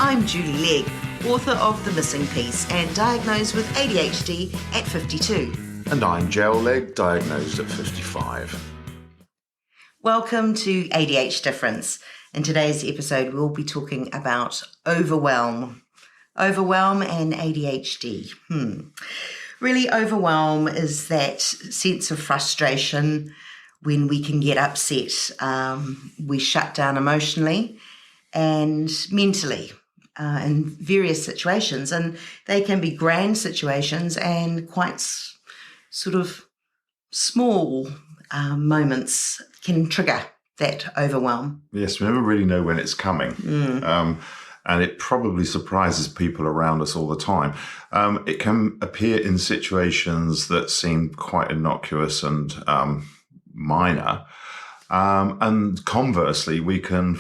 I'm Julie Legg, author of The Missing Piece and diagnosed with ADHD at 52. And I'm Jel Legg, diagnosed at 55. Welcome to ADHD Difference. In today's episode, we'll be talking about overwhelm. Overwhelm and ADHD. Really, overwhelm is that sense of frustration when we can get upset. We shut down emotionally and mentally in various situations. And they can be grand situations and quite sort of small moments can trigger that overwhelm. Yes, we never really know when it's coming. And it probably surprises people around us all the time. It can appear in situations that seem quite innocuous and minor. And conversely, we can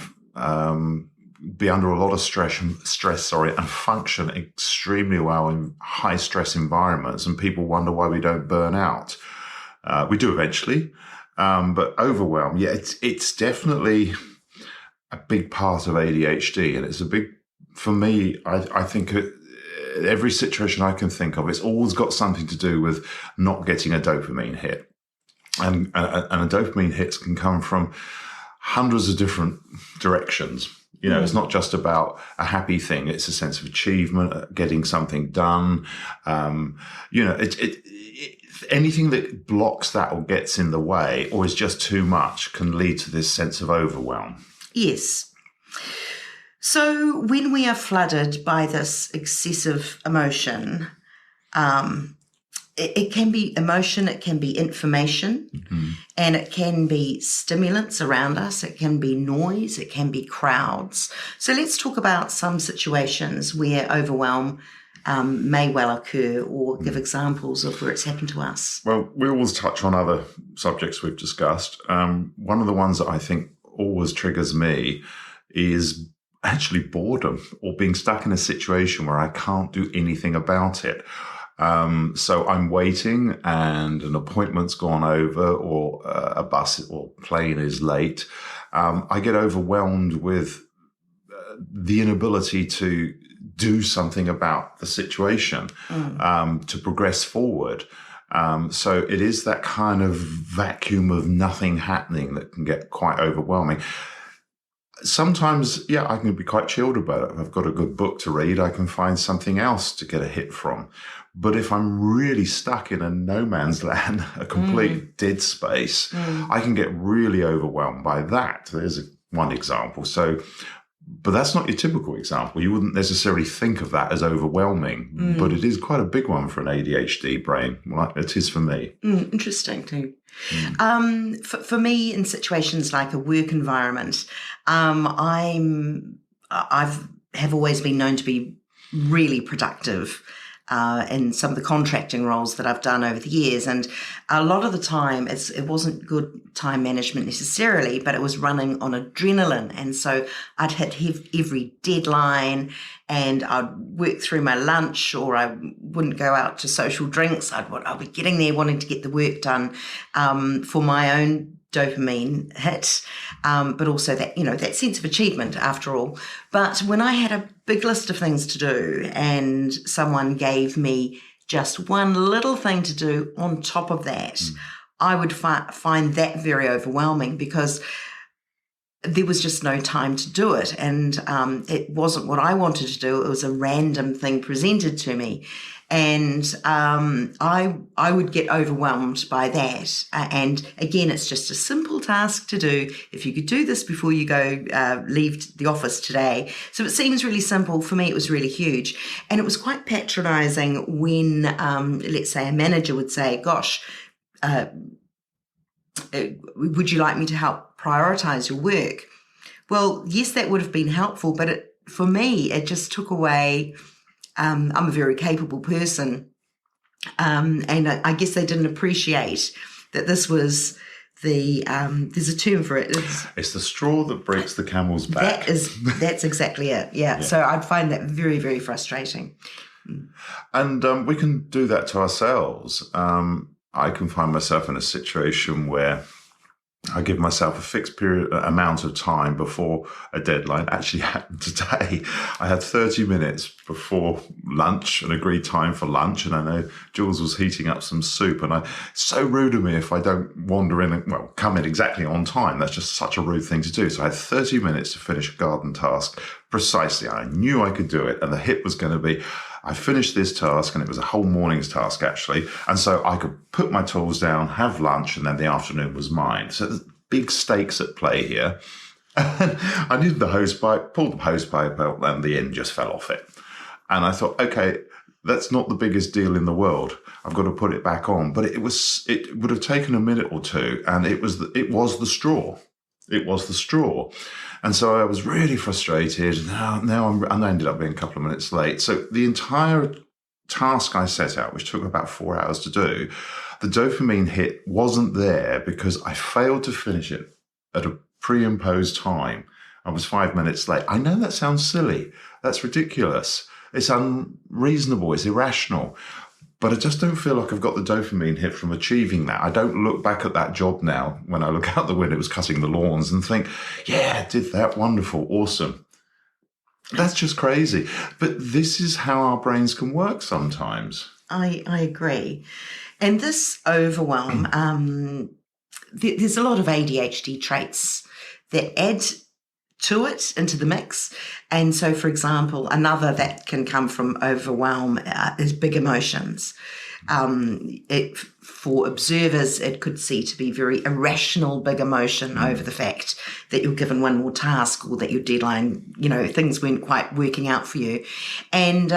be under a lot of stress, and function extremely well in high stress environments. And people wonder why we don't burn out. We do eventually, but overwhelm, it's definitely a big part of ADHD, and it's a big, for me, I think every situation I can think of, it's always got something to do with not getting a dopamine hit. And a dopamine hit can come from hundreds of different directions. You know, it's not just about a happy thing. It's a sense of achievement, getting something done. Anything that blocks that or gets in the way or is just too much can lead to this sense of overwhelm. Yes. So when we are flooded by this excessive emotion, it can be emotion, it can be information, and it can be stimulants around us, it can be noise, it can be crowds. So let's talk about some situations where overwhelm may well occur, or give examples of where it's happened to us. Well, we always touch on other subjects we've discussed. One of the ones that I think always triggers me is actually boredom, or being stuck in a situation where I can't do anything about it. So I'm waiting and an appointment's gone over, or a bus or plane is late. I get overwhelmed with the inability to do something about the situation, to progress forward. So it is that kind of vacuum of nothing happening that can get quite overwhelming. Sometimes, I can be quite chilled about it. If I've got a good book to read, I can find something else to get a hit from. But if I'm really stuck in a no man's land, a complete dead space, I can get really overwhelmed by that. There's one example. But that's not your typical example. You wouldn't necessarily think of that as overwhelming, but it is quite a big one for an ADHD brain. Well, it is for me. Interesting too. For me, in situations like a work environment, I have always been known to be really productive in some of the contracting roles that I've done over the years. And a lot of the time, it wasn't good time management necessarily, but it was running on adrenaline. And so I'd hit every deadline, and I'd work through my lunch, or I wouldn't go out to social drinks. I'd be getting there wanting to get the work done for my own dopamine hit, but also that, that sense of achievement after all. But when I had a big list of things to do and someone gave me just one little thing to do on top of that, I would find that very overwhelming, because there was just no time to do it. And it wasn't what I wanted to do. It was a random thing presented to me. And I would get overwhelmed by that. And again, it's just a simple task to do. If you could do this before you go leave the office today. So it seems really simple. For me, it was really huge. And it was quite patronizing when, let's say, a manager would say, gosh, would you like me to help prioritize your work? Well, yes, that would have been helpful. But for me, it just took away... I'm a very capable person, and I guess they didn't appreciate that this was there's a term for it. It's the straw that breaks the camel's back. That's exactly it. Yeah. So I'd find that very, very frustrating. And we can do that to ourselves. I can find myself in a situation where I give myself a fixed amount of time before a deadline. Actually happened today. I had 30 minutes before lunch, an agreed time for lunch. And I know Jules was heating up some soup, and it's so rude of me if I don't wander in and, come in exactly on time. That's just such a rude thing to do. So I had 30 minutes to finish a garden task precisely. I knew I could do it. And the hit was going to be, I finished this task, and it was a whole morning's task, actually. And so I could put my tools down, have lunch, and then the afternoon was mine. So there's big stakes at play here. And I needed the hose pipe, pulled the hose pipe out, and the end just fell off it. And I thought, okay, that's not the biggest deal in the world. I've got to put it back on. But it would have taken a minute or two, and it was the straw. It was the straw. And so I was really frustrated. And I ended up being a couple of minutes late. So the entire task I set out, which took about 4 hours to do, the dopamine hit wasn't there because I failed to finish it at a pre-imposed time. I was 5 minutes late. I know that sounds silly. That's ridiculous. It's unreasonable. It's irrational. But I just don't feel like I've got the dopamine hit from achieving that. I don't look back at that job now when I look out the window, it was cutting the lawns, and think, yeah, did that, wonderful, awesome. That's just crazy. But this is how our brains can work sometimes. I agree. And this overwhelm, there's a lot of ADHD traits that add to it, into the mix. And so, for example, another that can come from overwhelm is big emotions. For observers, it could see to be very irrational big emotion over the fact that you're given one more task, or that your deadline, things weren't quite working out for you. And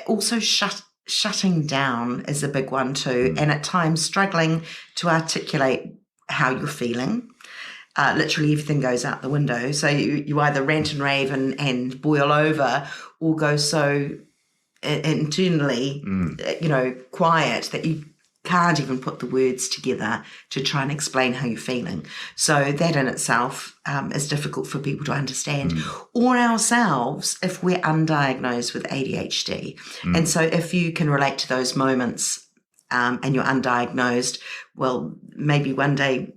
also shutting down is a big one too, and at times struggling to articulate how you're feeling. Literally everything goes out the window. So you either rant and rave and boil over, or go so internally, quiet that you can't even put the words together to try and explain how you're feeling. So that in itself is difficult for people to understand, or ourselves if we're undiagnosed with ADHD. And so if you can relate to those moments and you're undiagnosed, well, maybe one day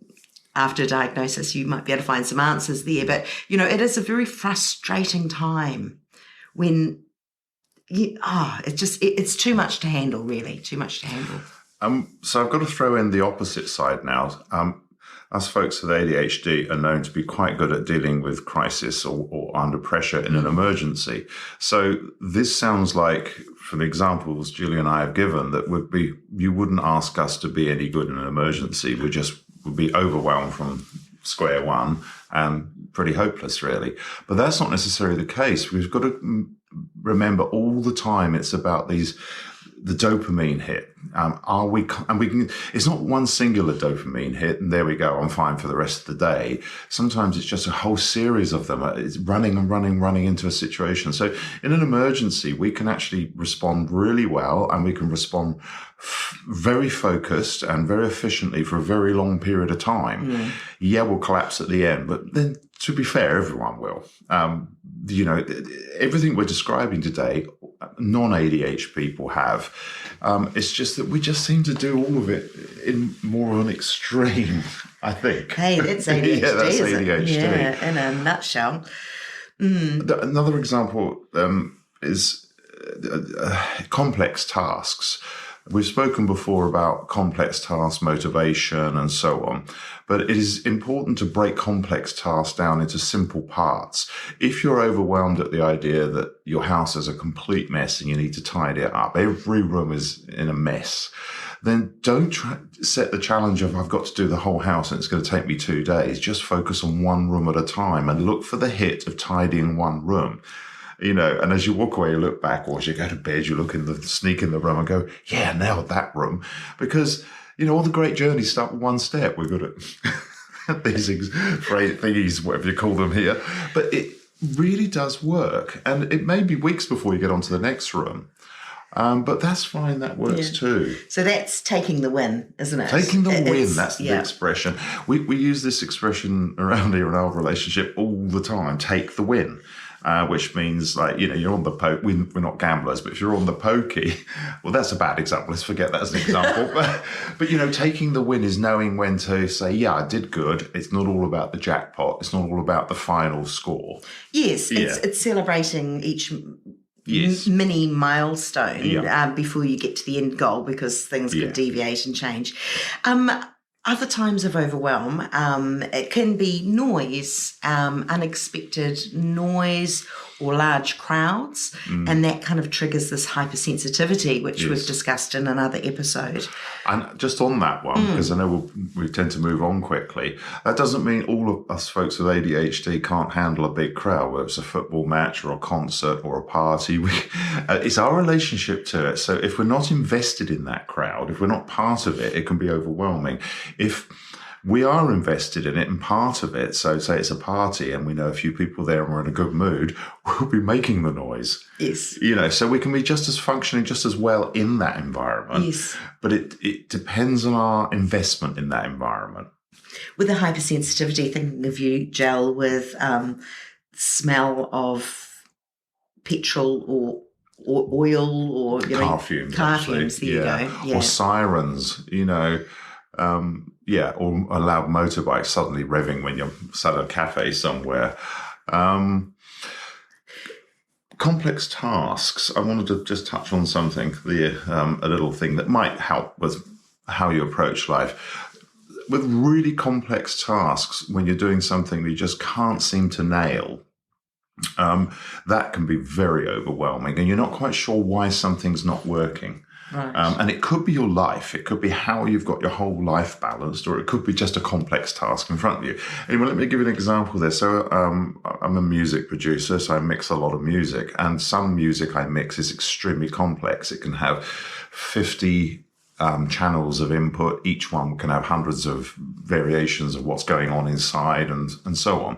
after diagnosis, you might be able to find some answers there. But, it is a very frustrating time when it's too much to handle, really, too much to handle. So I've got to throw in the opposite side now. Us folks with ADHD are known to be quite good at dealing with crisis or under pressure in an emergency. So this sounds like, from the examples Julie and I have given, that you wouldn't ask us to be any good in an emergency. We just would be overwhelmed from square one and pretty hopeless, really. But that's not necessarily the case. We've got to remember all the time it's about the dopamine hit. It's not one singular dopamine hit and there we go, I'm fine for the rest of the day. Sometimes it's just a whole series of them. It's running into a situation. So in an emergency, we can actually respond really well, and we can respond very focused and very efficiently for a very long period of time. Yeah, we'll collapse at the end, but then, to be fair, everyone will. Everything we're describing today, non-ADHD people have. It's just that we just seem to do all of it in more of an extreme, I think. Hey, it's ADHD. Yeah, that's ADHD. Yeah, in a nutshell. Another example is complex tasks. We've spoken before about complex task motivation and so on, but it is important to break complex tasks down into simple parts. If you're overwhelmed at the idea that your house is a complete mess and you need to tidy it up, every room is in a mess, then don't set the challenge of, I've got to do the whole house and it's going to take me 2 days. Just focus on one room at a time and look for the hit of tidying one room. And as you walk away, you look back, or as you go to bed, you sneak in the room and go, yeah, nailed that room. Because, all the great journeys start with one step. We're good at these thingies, whatever you call them here. But it really does work. And it may be weeks before you get onto the next room. But that's fine. That works too. So that's taking the win, isn't it? Taking the win. That's the expression. We use this expression around here in our relationship all the time. Take the win. which means like, you're on the we're not gamblers, but if you're on the pokey, well, that's a bad example. Let's forget that as an example. but taking the win is knowing when to say, yeah, I did good. It's not all about the jackpot. It's not all about the final score. Yes, it's celebrating each mini milestone before you get to the end goal, because things could deviate and change. Other times of overwhelm, it can be noise, unexpected noise or large crowds, and that kind of triggers this hypersensitivity, which we've discussed in another episode. And just on that one, because I know we tend to move on quickly, that doesn't mean all of us folks with ADHD can't handle a big crowd, whether it's a football match or a concert or a party. It's our relationship to it. So if we're not invested in that crowd, if we're not part of it, it can be overwhelming. If we are invested in it and part of it, so say it's a party and we know a few people there and we're in a good mood, we'll be making the noise. Yes. So we can be just as functioning just as well in that environment. Yes. But it depends on our investment in that environment. With the hypersensitivity, thinking of you, Jel, with smell of petrol or oil or car fumes. Car fumes, there you go. Yeah. Or sirens, or a loud motorbike suddenly revving when you're sat at a cafe somewhere. Complex tasks. I wanted to just touch on something, a little thing that might help with how you approach life. With really complex tasks, when you're doing something that you just can't seem to nail, that can be very overwhelming, and you're not quite sure why something's not working. Right. And it could be your life. It could be how you've got your whole life balanced, or it could be just a complex task in front of you. Anyway, let me give you an example there. So I'm a music producer, so I mix a lot of music, and some music I mix is extremely complex. It can have 50 channels of input. Each one can have hundreds of variations of what's going on inside and so on.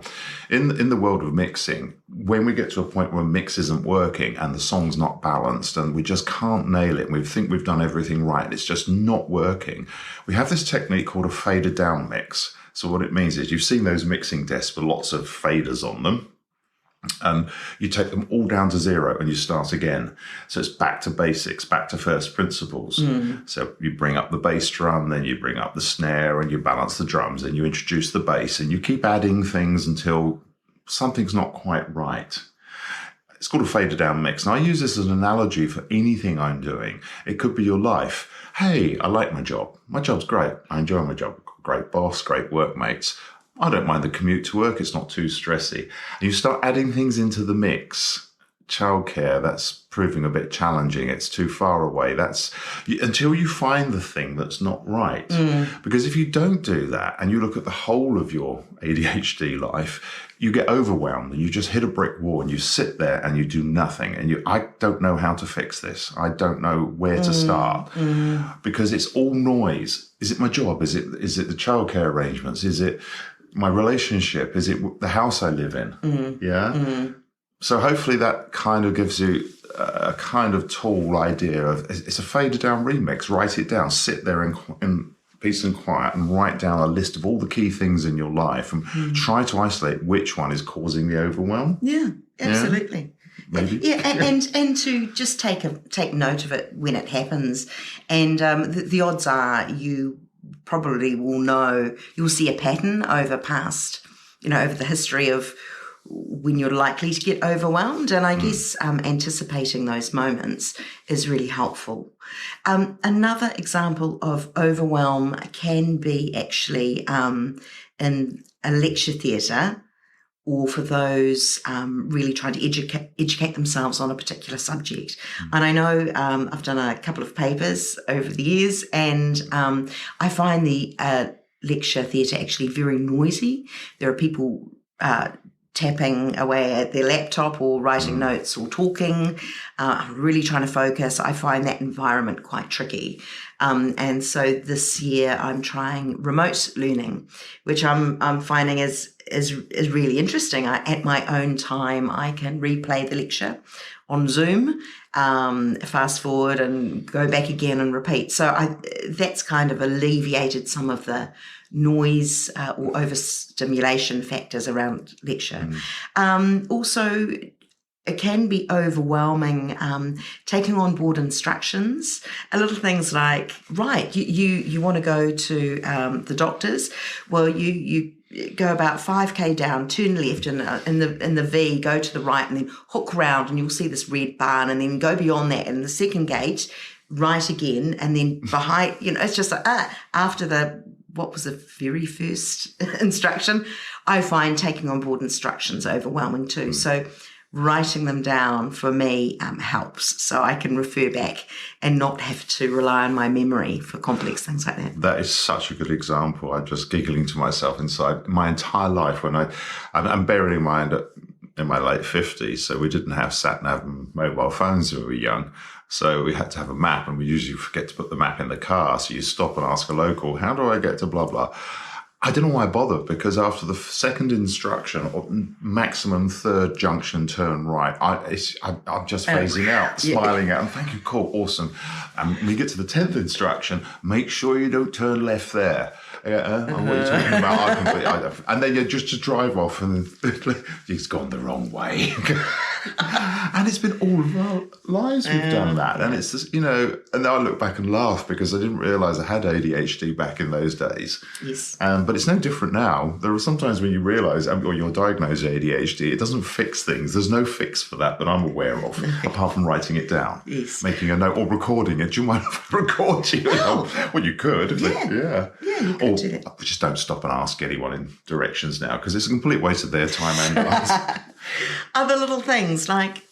In the world of mixing, when we get to a point where a mix isn't working and the song's not balanced and we just can't nail it, and we think we've done everything right, it's just not working, we have this technique called a fader down mix. So what it means is, you've seen those mixing desks with lots of faders on them. And you take them all down to zero and you start again. So it's back to basics, back to first principles. So you bring up the bass drum, then you bring up the snare, and you balance the drums, and you introduce the bass, and you keep adding things until something's not quite right. It's called a fader down mix. And I use this as an analogy for anything I'm doing. It could be your life. Hey, I like my job. My job's great. I enjoy my job. Great boss, great workmates. I don't mind the commute to work. It's not too stressy. And you start adding things into the mix. Childcare, that's proving a bit challenging. It's too far away. Until you find the thing that's not right. Because if you don't do that and you look at the whole of your ADHD life, you get overwhelmed and you just hit a brick wall and you sit there and you do nothing. And I don't know how to fix this. I don't know where to start because it's all noise. Is it my job? Is it the childcare arrangements? Is it my relationship? Is it the house I live in? So hopefully that kind of gives you a kind of tool idea of, it's a fader down remix. Write it down, sit there in peace and quiet and write down a list of all the key things in your life and try to isolate which one is causing the overwhelm. Yeah, absolutely. Maybe. Yeah, and to just take note of it when it happens. And the odds are you probably you'll see a pattern over the history of when you're likely to get overwhelmed. And I guess anticipating those moments is really helpful. Another example of overwhelm can be actually in a lecture theatre, or for those really trying to educate themselves on a particular subject. And I know I've done a couple of papers over the years, and I find the lecture theatre actually very noisy. There are people tapping away at their laptop or writing notes or talking, really trying to focus. I find that environment quite tricky. And so this year I'm trying remote learning, which I'm finding is really interesting. At my own time, I can replay the lecture on Zoom, fast forward and go back again and repeat. So that's kind of alleviated some of the noise or overstimulation factors around lecture. Also, it can be overwhelming, taking on board instructions, little things like, right, you want to go to the doctor's. Well, you go about 5k down, turn left in the V, go to the right, and then hook round, and you'll see this red barn, and then go beyond that, and the second gate, right again, and then behind, it's just like, after what was the very first instruction, I find taking on board instructions overwhelming too. So writing them down for me helps, so I can refer back and not have to rely on my memory for complex things like that. That is such a good example. I'm just giggling to myself inside. My entire life, I'm bearing in mind in my late 50s, so we didn't have sat-nav and mobile phones when we were young. So we had to have a map, and we usually forget to put the map in the car. So you stop and ask a local, how do I get to blah, blah? I don't know why I bothered, because after the second instruction, or maximum third junction turn right, I'm just phasing out, smiling out, and thank you, cool, awesome. And we get to the 10th instruction, make sure you don't turn left there. What are you talking about? And then you're just to drive off, and it's gone the wrong way. And it's been all of our lives we've done that. And it's just, and now I look back and laugh, because I didn't realise I had ADHD back in those days. Yes. But it's no different now. There are sometimes when you realise, or you're diagnosed with ADHD, it doesn't fix things. There's no fix for that that I'm aware of, apart from writing it down, making a note or recording it. Do you mind if I record you? Well, you could. Yeah, you could do that. Just don't stop and ask anyone in directions now, because it's a complete waste of their time and ours. Other little things like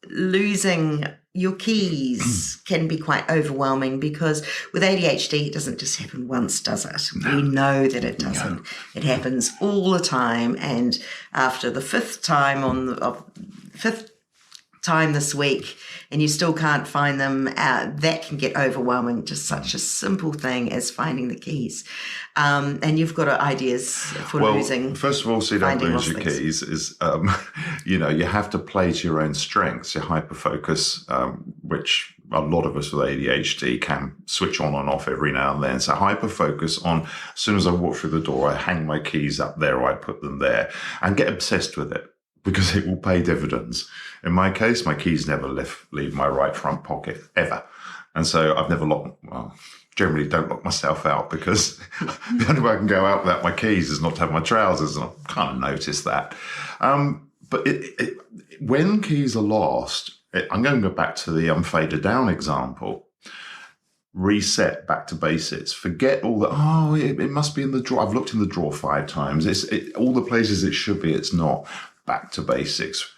losing your keys can be quite overwhelming, because with ADHD, it doesn't just happen once, does it? No. We know that it doesn't. No. It happens all the time. And after the fifth time this week, and you still can't find them, that can get overwhelming. Just such a simple thing as finding the keys. And you've got ideas for losing. First of all, so you don't lose your keys, is, you have to play to your own strengths, your hyperfocus, which a lot of us with ADHD can switch on and off every now and then. So hyperfocus on, as soon as I walk through the door, I hang my keys up there, or I put them there, and get obsessed with it, because it will pay dividends. In my case, my keys never leave my right front pocket, ever. And so I've never generally don't lock myself out, because the only way I can go out without my keys is not to have my trousers, and I've kind of noticed that. But when keys are lost, I'm going to go back to the fader down example. Reset back to basics. Forget all the, it must be in the drawer. I've looked in the drawer 5 times. All the places it should be, it's not. Back to basics.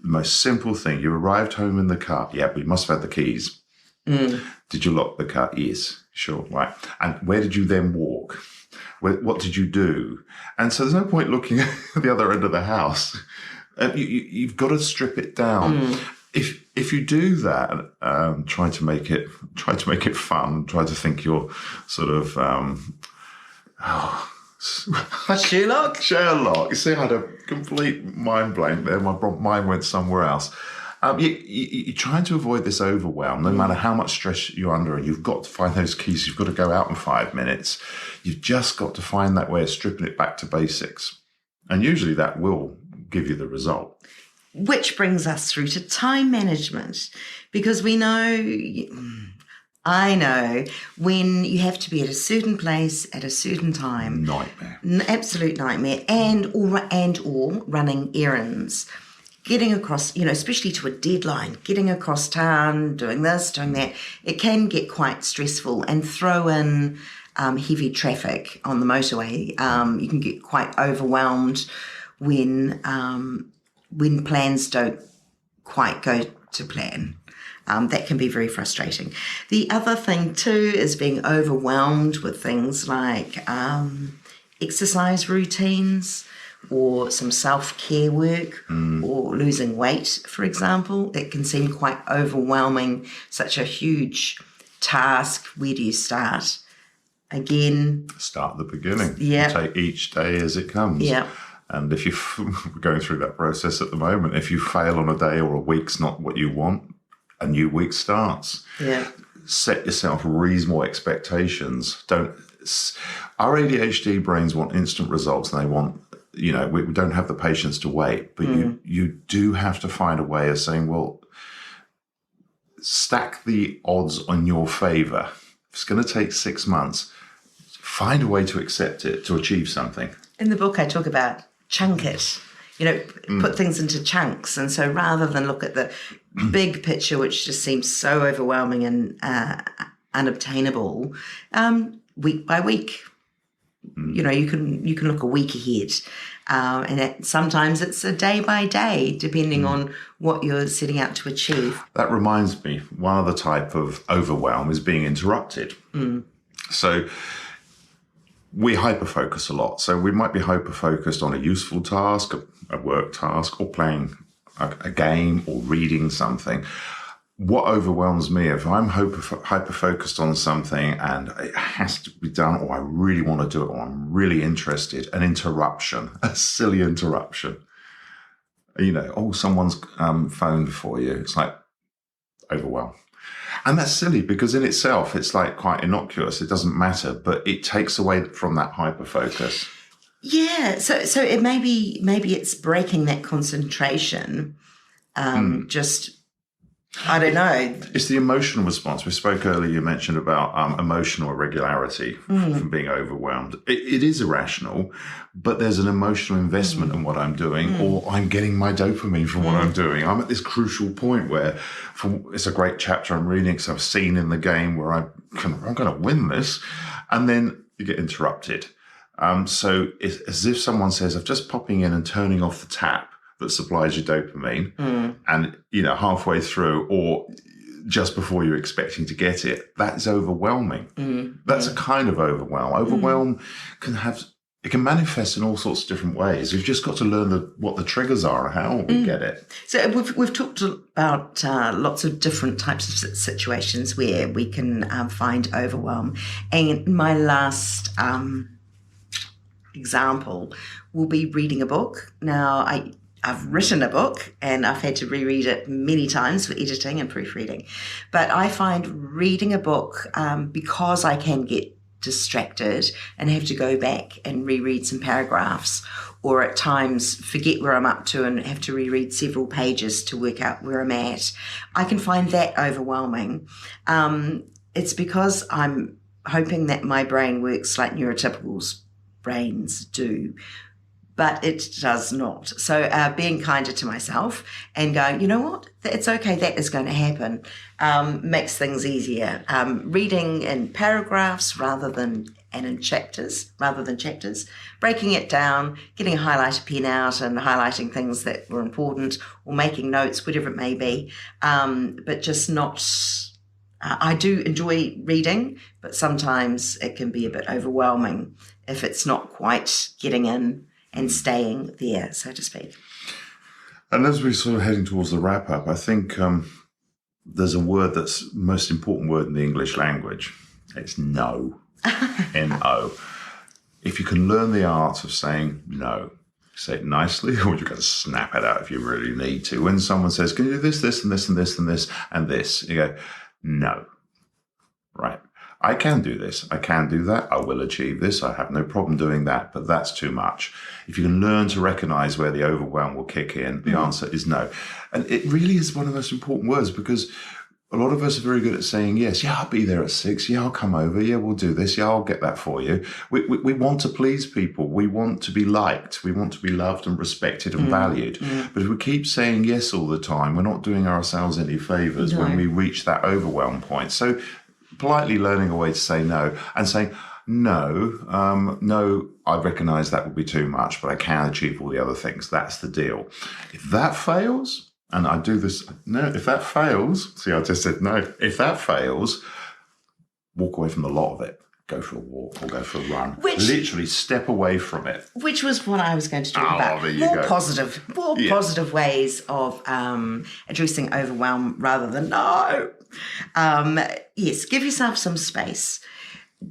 The most simple thing. You arrived home in the car. Yeah, we must have had the keys. Did you lock the car? Yes, sure, right. And where did you then walk? What did you do? And so there's no point looking at the other end of the house. You've got to strip it down. If you do that, try to make it fun. Try to think you're sort of Sherlock. You see, I had a complete mind blank there. My mind went somewhere else. You're trying to avoid this overwhelm, no matter how much stress you're under, and you've got to find those keys. You've got to go out in 5 minutes. You've just got to find that way of stripping it back to basics. And usually that will give you the result. Which brings us through to time management, because I know when you have to be at a certain place at a certain time. Nightmare. Absolute nightmare. And or running errands. Getting across, especially to a deadline, getting across town, doing this, doing that, it can get quite stressful. And throw in heavy traffic on the motorway. You can get quite overwhelmed when plans don't quite go to plan. That can be very frustrating. The other thing too is being overwhelmed with things like exercise routines, or some self-care work, or losing weight, for example. It can seem quite overwhelming, such a huge task. Where do you start? Again, start at the beginning. Yeah. Take each day as it comes. Yeah. And if we're going through that process at the moment, if you fail on a day or a week's not what you want, a new week starts. Yeah. Set yourself reasonable expectations. Our ADHD brains want instant results, and they want we don't have the patience to wait, but you do have to find a way of saying, well, stack the odds on your favor. If it's going to take 6 months, find a way to accept it, to achieve something. In the book, I talk about chunk it, put things into chunks. And so rather than look at the big picture, which just seems so overwhelming and unobtainable, week by week, you can look a week ahead. And sometimes it's a day by day, depending on what you're setting out to achieve. That reminds me, one other type of overwhelm is being interrupted. So we hyperfocus a lot. So we might be hyperfocused on a useful task, a work task, or playing a game or reading something. What overwhelms me, if I'm hyper-focused on something and it has to be done, or I really want to do it, or I'm really interested, an interruption, a silly interruption. Someone's phoned for you. It's like overwhelm. And that's silly because in itself, it's like quite innocuous. It doesn't matter, but it takes away from that hyper-focus. Yeah. So it maybe it's breaking that concentration. I don't know. It's the emotional response. We spoke earlier, you mentioned about emotional irregularity from being overwhelmed. It is irrational, but there's an emotional investment in what I'm doing, or I'm getting my dopamine from what I'm doing. I'm at this crucial point where it's a great chapter I'm reading because I've seen in the game where I'm going to win this, and then you get interrupted. So it's as if someone says, I'm just popping in and turning off the tap that supplies you dopamine, and halfway through or just before you're expecting to get it, that's overwhelming. That's a kind of overwhelm. Overwhelm can manifest in all sorts of different ways. You've just got to learn what the triggers are and how we get it. So we've talked about lots of different types of situations where we can find overwhelm, and my last example will be reading a book. Now, I've written a book and I've had to reread it many times for editing and proofreading. But I find reading a book, because I can get distracted and have to go back and reread some paragraphs, or at times forget where I'm up to and have to reread several pages to work out where I'm at, I can find that overwhelming. It's because I'm hoping that my brain works like neurotypicals' brains do, but it does not. So being kinder to myself and going, you know what, it's okay, that is going to happen, makes things easier. Reading in paragraphs and in chapters rather than chapters, breaking it down, getting a highlighter pen out and highlighting things that were important, or making notes, whatever it may be, but just not... I do enjoy reading, but sometimes it can be a bit overwhelming if it's not quite getting in and staying there, so to speak. And as we're sort of heading towards the wrap-up, I think there's a word that's the most important word in the English language. It's no. N-O. If you can learn the art of saying no, say it nicely, or you're going to snap it out if you really need to. When someone says, can you do this, this, and this, and this, and this, and this, you go, no. Right. I can do this. I can do that. I will achieve this. I have no problem doing that, but that's too much. If you can learn to recognize where the overwhelm will kick in, the answer is no. And it really is one of the most important words, because a lot of us are very good at saying, yes, yeah, I'll be there at 6. Yeah, I'll come over. Yeah, we'll do this. Yeah, I'll get that for you. We want to please people. We want to be liked. We want to be loved and respected and valued. But if we keep saying yes all the time, we're not doing ourselves any favors when we reach that overwhelm point. So politely learning a way to say no and saying, no, I recognize that would be too much, but I can achieve all the other things. That's the deal. If that fails, and I do this, no, if that fails, see, I just said no. If that fails, walk away from the lot of it. Go for a walk or go for a run. Literally step away from it. Which was what I was going to talk about. There you go. Positive ways of addressing overwhelm rather than no. Yes, give yourself some space.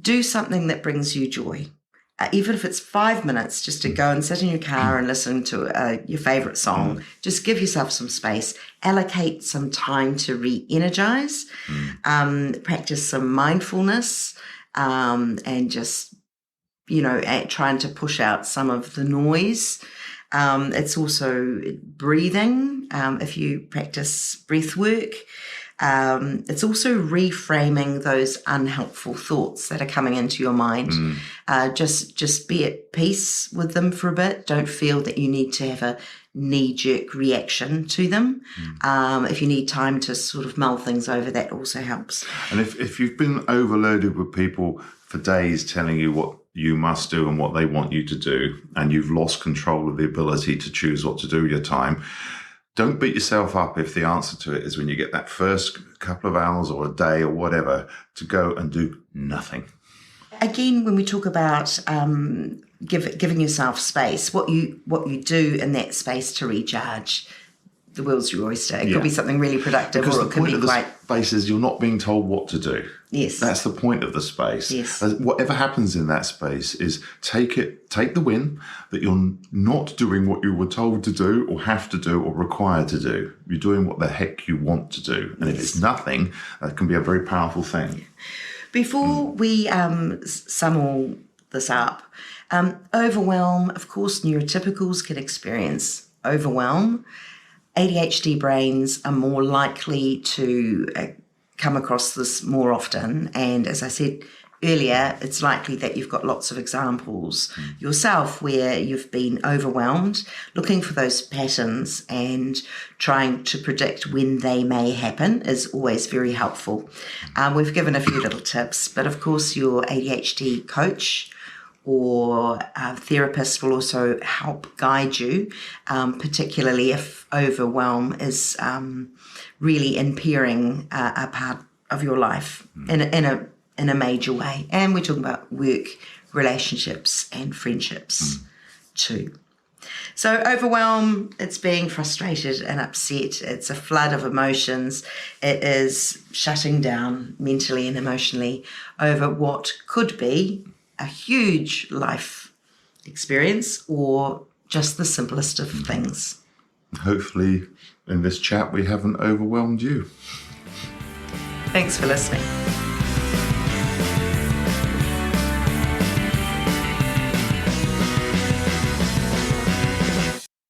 Do something that brings you joy. Even if it's 5 minutes, just to go and sit in your car and listen to your favorite song, just give yourself some space. Allocate some time to re-energize. Practice some mindfulness, and just at trying to push out some of the noise. It's also breathing, if you practice breathwork. It's also reframing those unhelpful thoughts that are coming into your mind. Just be at peace with them for a bit. Don't feel that you need to have a knee-jerk reaction to them. If you need time to sort of mull things over, that also helps. And if you've been overloaded with people for days telling you what you must do and what they want you to do, and you've lost control of the ability to choose what to do with your time, don't beat yourself up if the answer to it is when you get that first couple of hours or a day or whatever to go and do nothing. Again, when we talk about giving yourself space, what you do in that space to recharge, the world's your oyster. It could be something really productive, because or it could be the space is you're not being told what to do. Yes. That's the point of the space. Yes. Whatever happens in that space is take the win that you're not doing what you were told to do or have to do or required to do. You're doing what the heck you want to do. And if it's nothing, that can be a very powerful thing. Before we sum all this up, overwhelm, of course, neurotypicals can experience overwhelm. ADHD brains are more likely to come across this more often. And as I said earlier, it's likely that you've got lots of examples yourself where you've been overwhelmed, looking for those patterns and trying to predict when they may happen is always very helpful. We've given a few little tips, but of course your ADHD coach or a therapist will also help guide you, particularly if overwhelm is really impairing a part of your life in a major way. And we're talking about work, relationships, and friendships too. So overwhelm, it's being frustrated and upset. It's a flood of emotions. It is shutting down mentally and emotionally over what could be a huge life experience or just the simplest of things. Hopefully in this chat we haven't overwhelmed you. Thanks for listening.